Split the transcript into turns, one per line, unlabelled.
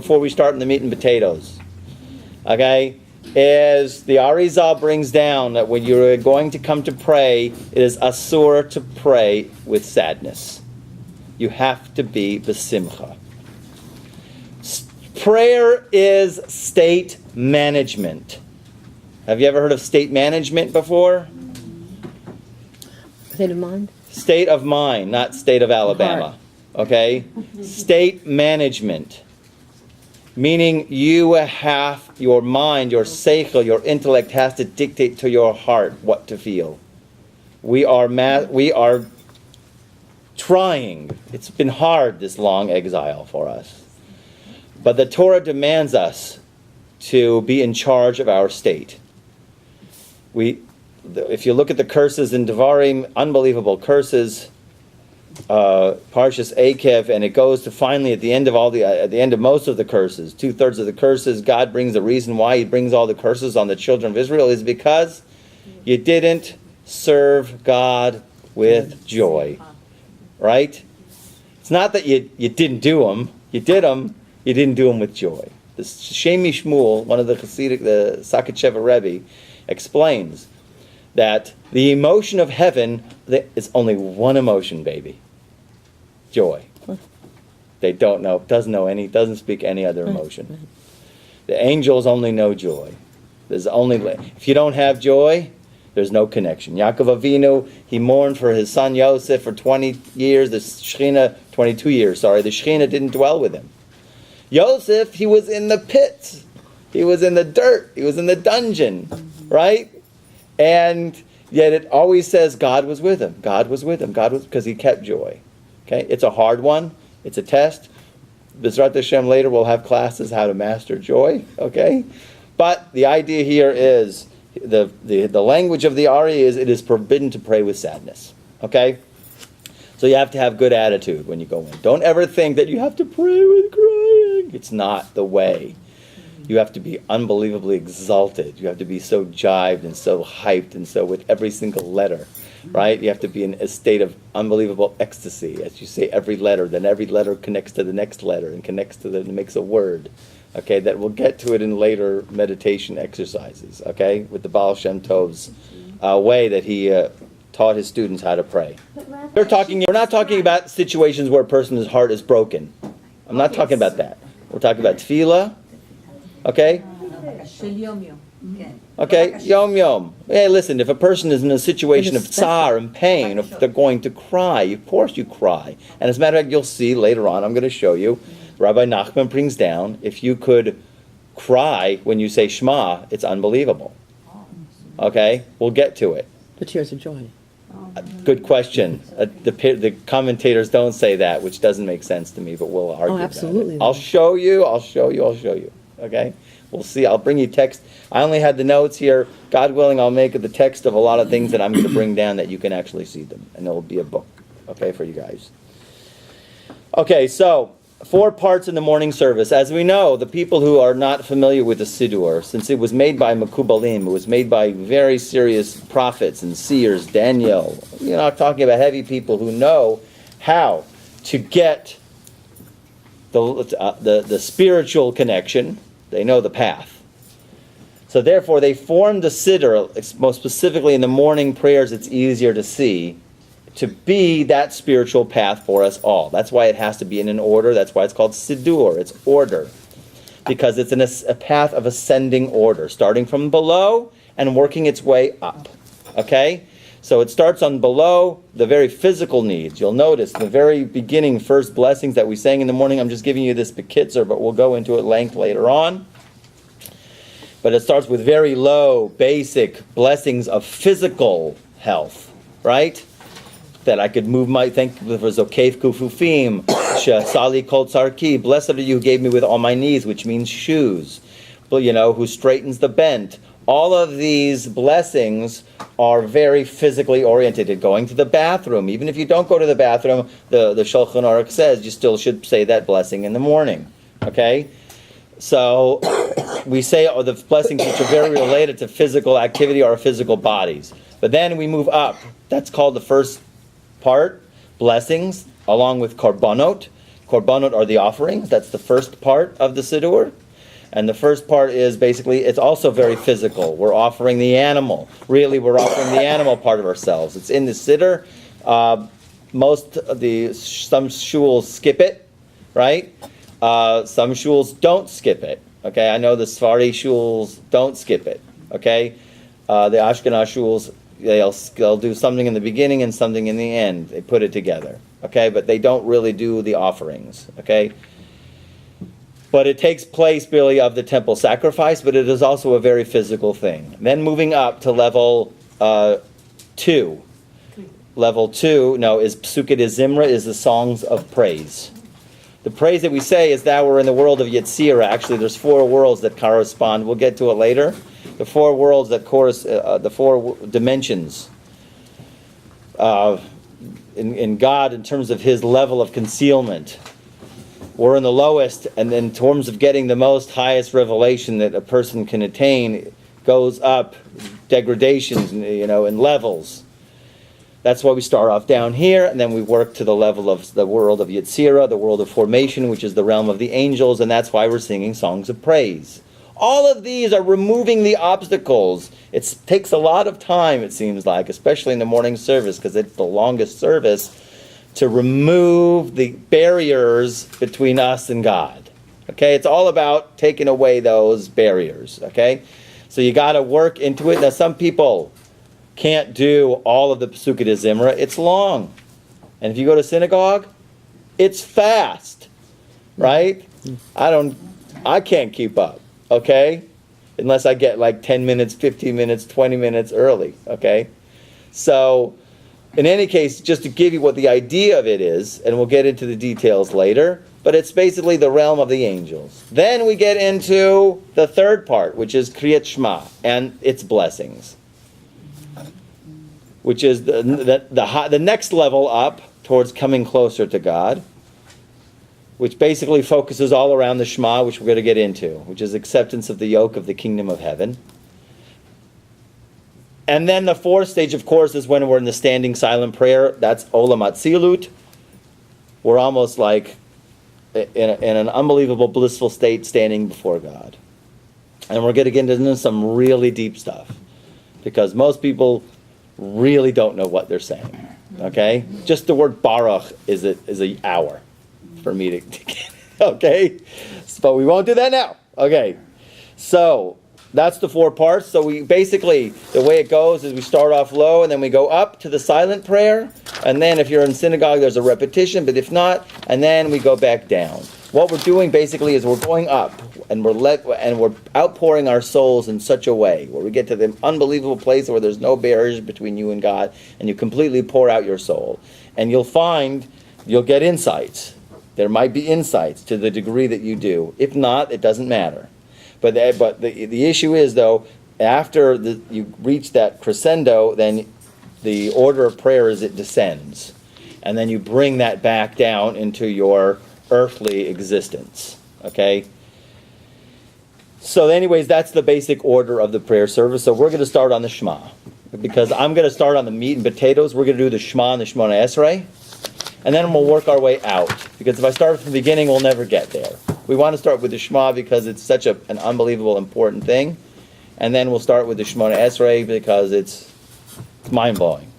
before we start in the meat and potatoes. Okay? Is the Arizal brings down that when you're going to come to pray, it is asur to pray with sadness. You have to be besimcha. Prayer is state management. Have you ever heard of state management before?
State of mind?
State of mind, not state of Alabama. Okay? State management. Meaning you have, your mind, your seichel, your intellect has to dictate to your heart what to feel. We are trying. It's been hard, this long exile for us. But the Torah demands us to be in charge of our state. If you look at the curses in Devarim, unbelievable curses, Parshas Akev, and it goes to finally at the end of most of the curses, 2/3 of the curses, God brings the reason why He brings all the curses on the children of Israel is because you didn't serve God with joy, right? It's not that you didn't do them, you did them, you didn't do them with joy. The Shemi Shmuel, one of the Hasidic, the Sakacheva Rebbe, explains that the emotion of heaven is only one emotion, baby. Joy. They doesn't speak any other emotion. The angels only know joy. If you don't have joy, there's no connection. Yaakov Avinu, he mourned for his son Yosef for 20 years, 22 years, the Shekhinah didn't dwell with him. Yosef, he was in the pit. He was in the dirt. He was in the dungeon, right? And yet it always says God was with him. God was with him. Because he kept joy. Okay? It's a hard one. It's a test. B'ezrat Hashem later we'll have classes how to master joy. Okay? But the idea here is, the language of the Ari is, it is forbidden to pray with sadness. Okay? So you have to have good attitude when you go in. Don't ever think that you have to pray with crying. It's not the way. You have to be unbelievably exalted. You have to be so jived and so hyped and so with every single letter, right? You have to be in a state of unbelievable ecstasy as you say every letter. Then every letter connects to the next letter and makes a word. Okay, that we'll get to it in later meditation exercises. Okay, with the Baal Shem Tov's way that he taught his students how to pray. We're not talking about situations where a person's heart is broken. I'm not talking about that. We're talking about tefillah. Okay? Okay, yom. Hey, listen, if a person is in a situation of tsar and pain, if they're going to cry, of course you cry. And as a matter of fact, you'll see later on, I'm going to show you, Rabbi Nachman brings down, if you could cry when you say Shema, it's unbelievable. Okay? We'll get to it.
The tears of joy.
Good question. The commentators don't say that, which doesn't make sense to me, but we'll argue about it.
Absolutely.
I'll show you. Okay? We'll see. I'll bring you text. I only had the notes here. God willing, I'll make the text of a lot of things that I'm going to bring down that you can actually see them. And it'll be a book, okay, for you guys. Okay, so 4 parts in the morning service. As we know, the people who are not familiar with the Siddur, since it was made by Mekubalim, it was made by very serious prophets and seers, Daniel, you're not talking about heavy people who know how to get the spiritual connection. They know the path. So therefore, they formed the Siddur, most specifically in the morning prayers, it's easier to see, to be that spiritual path for us all. That's why it has to be in an order. That's why it's called Siddur. It's order. Because it's in a path of ascending order, starting from below and working its way up. Okay? So it starts on below, the very physical needs. You'll notice the very beginning, first blessings that we sang in the morning. I'm just giving you this bekitzer, but we'll go into it length later on. But it starts with very low, basic blessings of physical health, right? That I could move my, thank you for Zokef Kufufim, Sali Kol Tsarki, blessed are you who gave me with all my knees, which means shoes, who straightens the bent. All of these blessings are very physically oriented. Going to the bathroom, even if you don't go to the bathroom, the Shulchan Aruch says you still should say that blessing in the morning. Okay? So we say the blessings which are very related to physical activity or physical bodies. But then we move up. That's called the first part, blessings, along with korbanot. korbanot are the offerings. That's the first part of the siddur. And the first part is basically, it's also very physical. We're offering the animal. Really, we're offering the animal part of ourselves. It's in the siddur. Some shuls skip it, right? Some shuls don't skip it. Okay, I know the Sephardi shuls don't skip it. Okay, the Ashkenaz shuls, they'll do something in the beginning and something in the end. They put it together. Okay, but they don't really do the offerings. Okay. But it takes place really of the temple sacrifice, but it is also a very physical thing. Then moving up to level 2. Level 2, is Psukei de Zimra, is the songs of praise. The praise that we say is that we're in the world of Yetzirah. Actually, there's 4 worlds that correspond. We'll get to it later. The 4 worlds that the 4 dimensions in God in terms of his level of concealment. We're in the lowest, and in terms of getting the most highest revelation that a person can attain, goes up degradations, in levels. That's why we start off down here, and then we work to the level of the world of Yetzirah, the world of formation, which is the realm of the angels, and that's why we're singing songs of praise. All of these are removing the obstacles. It takes a lot of time, it seems like, especially in the morning service, because it's the longest service, to remove the barriers between us and God. Okay, it's all about taking away those barriers. Okay, so you got to work into it. Now, some people can't do all of the Psukei de Zimra. It's long, and if you go to synagogue, it's fast, right? I can't keep up. Okay, unless I get like 10 minutes, 15 minutes, 20 minutes early. Okay, so. In any case, just to give you what the idea of it is, and we'll get into the details later, but it's basically the realm of the angels. Then we get into the third part, which is Kriyat Shema, and its blessings, which is the next level up towards coming closer to God, which basically focuses all around the Shema, which we're going to get into, which is acceptance of the yoke of the kingdom of heaven. And then the 4th stage, of course, is when we're in the standing silent prayer. That's Olam Atzilut. We're almost like in an unbelievable blissful state standing before God. And we're going to get into some really deep stuff, because most people really don't know what they're saying. Okay? Just the word Baruch is an hour for me to get. Okay? But we won't do that now. Okay. So that's the 4 parts. So we basically, the way it goes is we start off low and then we go up to the silent prayer. And then if you're in synagogue, there's a repetition, but if not, and then we go back down. What we're doing basically is we're going up and we're outpouring our souls in such a way where we get to the unbelievable place where there's no barriers between you and God, and you completely pour out your soul. And you'll get insights. There might be insights to the degree that you do. If not, it doesn't matter. But the issue is, though, after you reach that crescendo, then the order of prayer is it descends. And then you bring that back down into your earthly existence. Okay? So anyways, that's the basic order of the prayer service. So we're going to start on the Shema. Because I'm going to start on the meat and potatoes. We're going to do the Shema and the Shemona Esrei. And then we'll work our way out. Because if I start from the beginning, we'll never get there. We want to start with the Shema because it's such an unbelievable important thing. And then we'll start with the Shemona Esrei because it's mind-blowing.